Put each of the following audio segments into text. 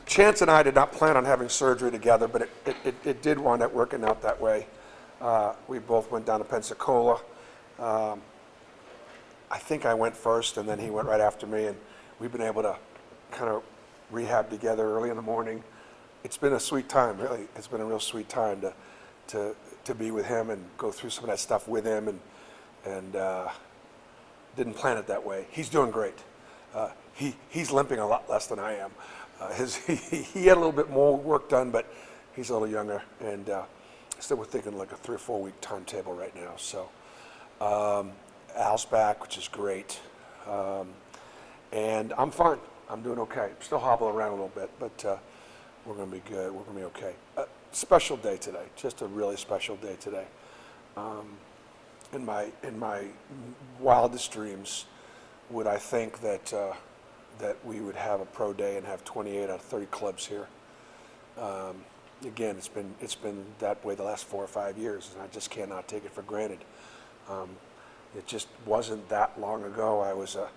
Chance and I did not plan on having surgery together, but it did wind up working out that way. We both went down to Pensacola. I think I went first, and then he went right after me, and we've been able to kind of rehab together early in the morning. It's been a sweet time, really. It's been a real sweet time to be with him and go through some of that stuff with him, and didn't plan it that way. He's doing great. He's limping a lot less than I am. He had a little bit more work done, but he's a little younger, and still we're thinking like a 3 or 4 week timetable right now. So Al's back, which is great, and I'm fine. I'm doing okay. I'm still hobbling around a little bit, but we're going to be good. We're going to be okay. Special day today, just a really special day today. In my wildest dreams, would I think that we would have a pro day and have 28 out of 30 clubs here. Again, it's been that way the last 4 or 5 years, and I just cannot take it for granted. It just wasn't that long ago. I was a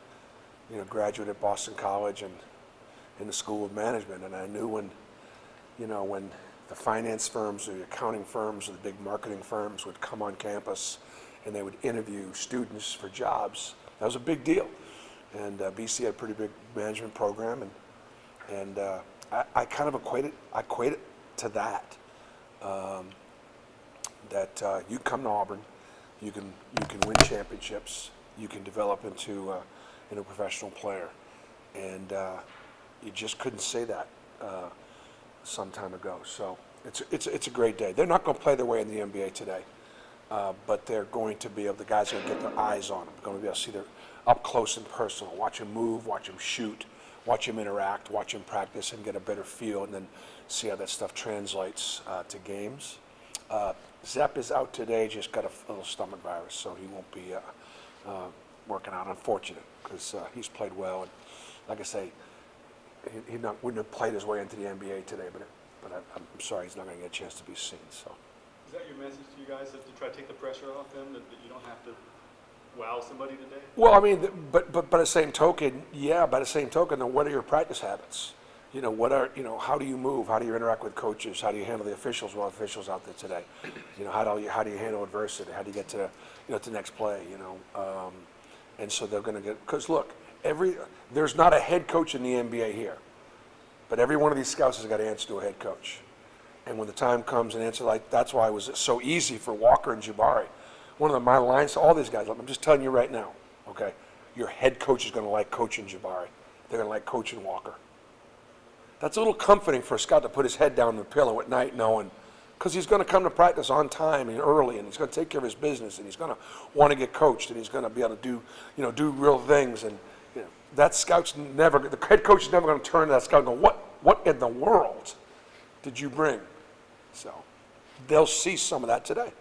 graduate at Boston College and in the School of Management, and I knew when the finance firms or the accounting firms or the big marketing firms would come on campus and they would interview students for jobs. That was a big deal. And BC had a pretty big management program, and I kind of equate it to that. You come to Auburn, you can win championships, you can develop into a professional player, and you just couldn't say that some time ago. So it's a great day. They're not going to play their way in the NBA today, but they're going to be able. The guys are going to get their eyes on them. They're going to be able to see their up close and personal, watch him move, watch him shoot, watch him interact, watch him practice, and get a better feel, and then see how that stuff translates to games. Zepp is out today, just got a little stomach virus, so he won't be working out. Unfortunate, because he's played well, and like I say, he wouldn't have played his way into the NBA today, but I'm sorry he's not going to get a chance to be seen. So. Is that your message to you guys, to try to take the pressure off them, that you don't have to wow somebody today? Well, I mean, but by the same token, then what are your practice habits? How do you move? How do you interact with coaches? How do you handle the officials? Well, officials out there today, how do you handle adversity? How do you get to the next play? And so they're going to get, because look, there's not a head coach in the NBA here, but every one of these scouts has got to answer to a head coach. And when the time comes and answer, like, that's why it was so easy for Walker and Jabari. One of my lines to all these guys, I'm just telling you right now, okay, your head coach is going to like coaching Jabari. They're going to like coaching Walker. That's a little comforting for a scout to put his head down on the pillow at night knowing, because he's going to come to practice on time and early, and he's going to take care of his business, and he's going to want to get coached, and he's going to be able to do real things. And that scout's never, the head coach is never going to turn to that scout and go, what in the world did you bring? So they'll see some of that today.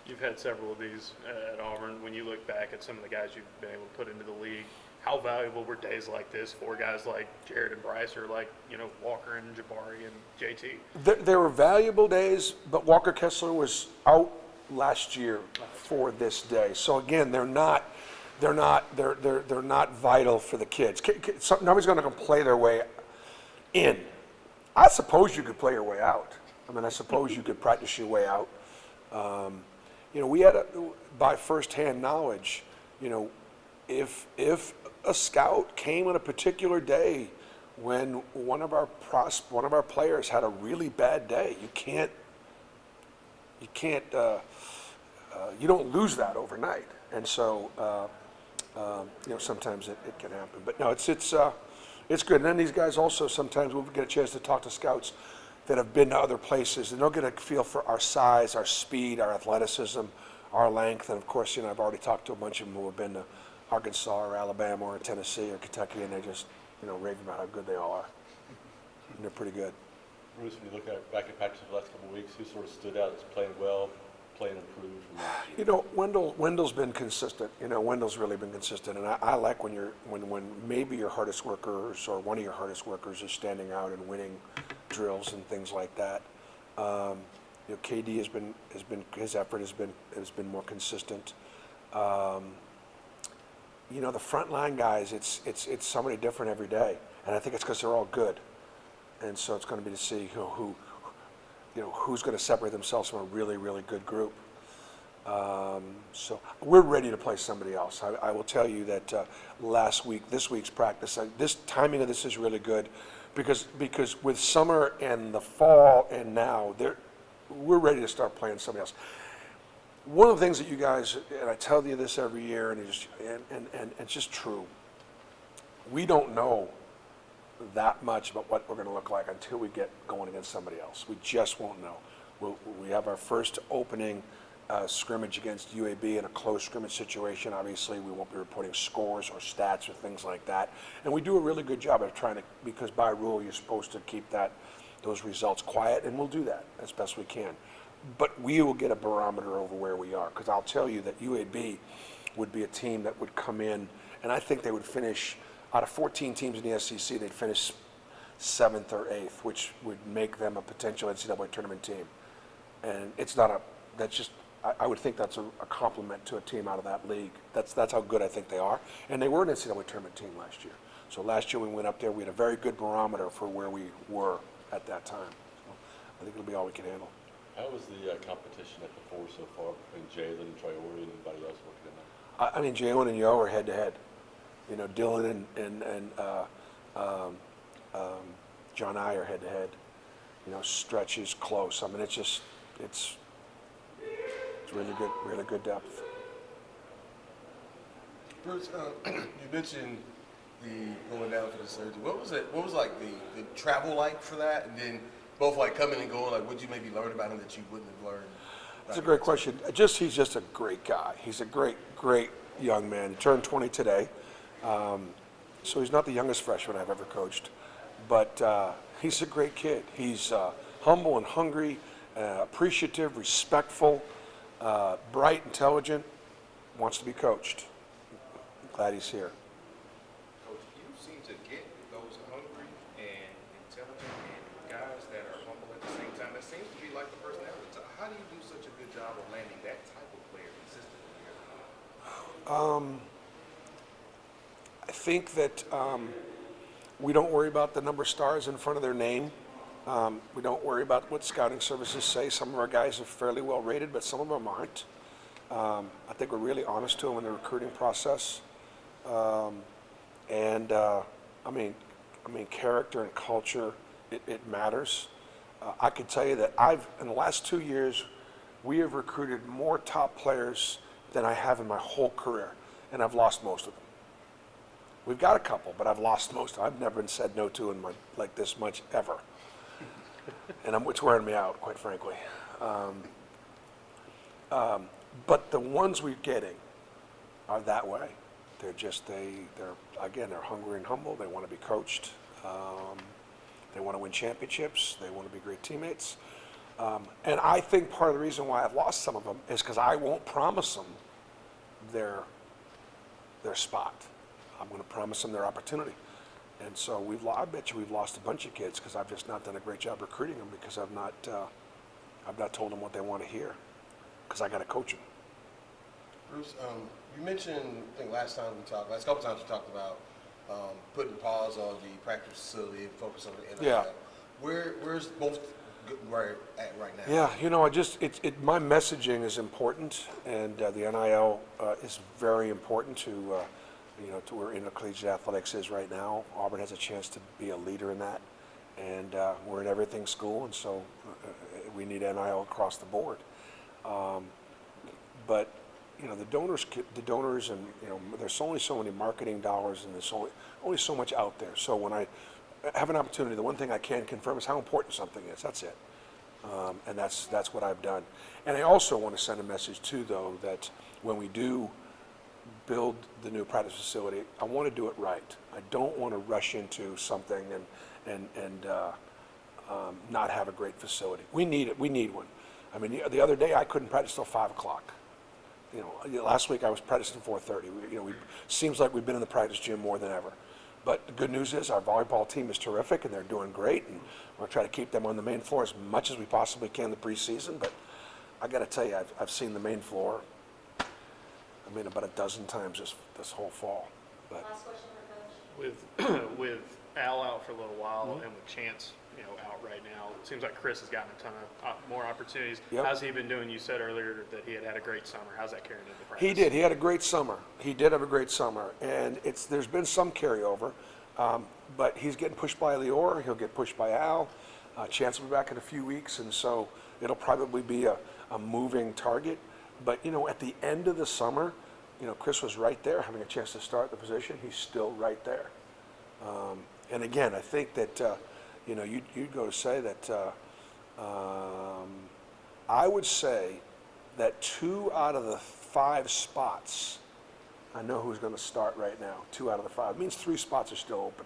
You've had several of these at Auburn. When you look back at some of the guys you've been able to put into the league, how valuable were days like this for guys like Jared and Bryce, or like Walker and Jabari and JT? There were valuable days, but Walker Kessler was out last year for this day. So again, they're not vital for the kids. Nobody's going to play their way in. I suppose you could play your way out. I mean, I suppose you could practice your way out. We had, by firsthand knowledge, if a scout came on a particular day when one of our players had a really bad day, you don't lose that overnight. And so, sometimes it can happen. But no, it's good. And then these guys also, sometimes we'll get a chance to talk to scouts that have been to other places, and they'll get a feel for our size, our speed, our athleticism, our length. And of course, I've already talked to a bunch of them who have been to Arkansas or Alabama or Tennessee or Kentucky, and they just, rave about how good they all are. And they're pretty good. Bruce, when you look back at practice the last couple of weeks, who sort of stood out as playing well, playing improved from last year? Wendell's been consistent. Wendell's really been consistent, and I like when maybe your hardest workers or one of your hardest workers is standing out and winning drills and things like that. KD has been his effort has been more consistent. The front line guys, it's somebody different every day, and I think it's because they're all good. And so it's going to be to see who's going to separate themselves from a really, really good group. So we're ready to play somebody else. I will tell you that this week's practice, this timing of this is really good because with summer and the fall and now, we're ready to start playing somebody else. One of the things that you guys, and I tell you this every year, and it's just true, we don't know that much about what we're going to look like until we get going against somebody else. We just won't know. We have our first opening scrimmage against UAB in a close scrimmage situation. Obviously, we won't be reporting scores or stats or things like that. And we do a really good job of trying to, because by rule, you're supposed to keep those results quiet, and we'll do that as best we can. But we will get a barometer over where we are, because I'll tell you that UAB would be a team that would come in, and I think they would finish, out of 14 teams in the SEC, they'd finish 7th or 8th, which would make them a potential NCAA tournament team. And it's not I would think that's a compliment to a team out of that league. That's how good I think they are. And they were an NCAA tournament team last year. So last year we went up there, we had a very good barometer for where we were at that time. So I think it'll be all we can handle. How was the competition at the 4 so far between Jalen and Traore and anybody else working in there? I mean, Jalen and Yo are head to head. You know, Dylan and John I are head to head. You know, Stretch is close. I mean, it's really good depth. Bruce, you mentioned the going down for the surgery. What was like the travel like for that, and then both like coming and going, like what you maybe learn about him that you wouldn't have learned? That's a great question. He's just a great guy. He's a great young man. He turned 20 today, so he's not the youngest freshman I've ever coached, but he's a great kid. He's humble and hungry, appreciative, respectful, bright, intelligent, wants to be coached. Glad he's here. Coach, you seem to get those hungry and intelligent and guys that are humble at the same time. That seems to be like the personality. So how do you do such a good job of landing that type of player consistently? I think that we don't worry about the number of stars in front of their name. We don't worry about what scouting services say. Some of our guys are fairly well rated, but some of them aren't. I think we're really honest to them in the recruiting process. I mean, character and culture, it matters. I can tell you that in the last 2 years, we have recruited more top players than I have in my whole career, and I've lost most of them. We've got a couple, but I've lost most. I've never been said no to in like this much ever. And it's wearing me out, quite frankly. But the ones we're getting are that way. They're hungry and humble. They want to be coached. They want to win championships. They want to be great teammates. And I think part of the reason why I've lost some of them is because I won't promise them their spot. I'm going to promise them their opportunity. And so I bet you we've lost a bunch of kids because I've just not done a great job recruiting them because I've not told them what they want to hear because I got to coach them. Bruce, you mentioned, I think last couple times we talked about putting pause on the practice facility and focus on the NIL. Yeah. Where's both at right now? Yeah, you know, my messaging is important, and the NIL is very important to where intercollegiate athletics is right now. Auburn has a chance to be a leader in that, and we're an everything school, and so we need NIL across the board. But you know, the donors, and you know, there's only so many marketing dollars, and there's only so much out there. So when I have an opportunity, the one thing I can confirm is how important something is. That's it, and that's what I've done. And I also want to send a message too, though, that when we do build the new practice facility, I want to do it right. I don't want to rush into something and not have a great facility. We need it. We need one. I mean, the other day I couldn't practice till 5 o'clock. You know, last week I was practicing 4:30. Seems like we've been in the practice gym more than ever. But the good news is our volleyball team is terrific and they're doing great, and we're trying to keep them on the main floor as much as we possibly can in the preseason. But I got to tell you, I've seen the main floor, about a dozen times this whole fall. But Last question for Coach. With Al out for a little while and with Chance out right now. It seems like Chris has gotten a ton of more opportunities. Yep. How's he been doing? You said earlier that he had a great summer. How's that carrying into practice? He did. He had a great summer. He did have a great summer, and there's been some carryover, but he's getting pushed by Lior. He'll get pushed by Al. Chance will be back in a few weeks, and so it'll probably be a moving target. But at the end of the summer, Chris was right there, having a chance to start the position. He's still right there. And again, I think that you'd go to say that I would say that 2 out of the 5 spots, I know who's going to start right now. 2 out of the 5 means 3 spots are still open.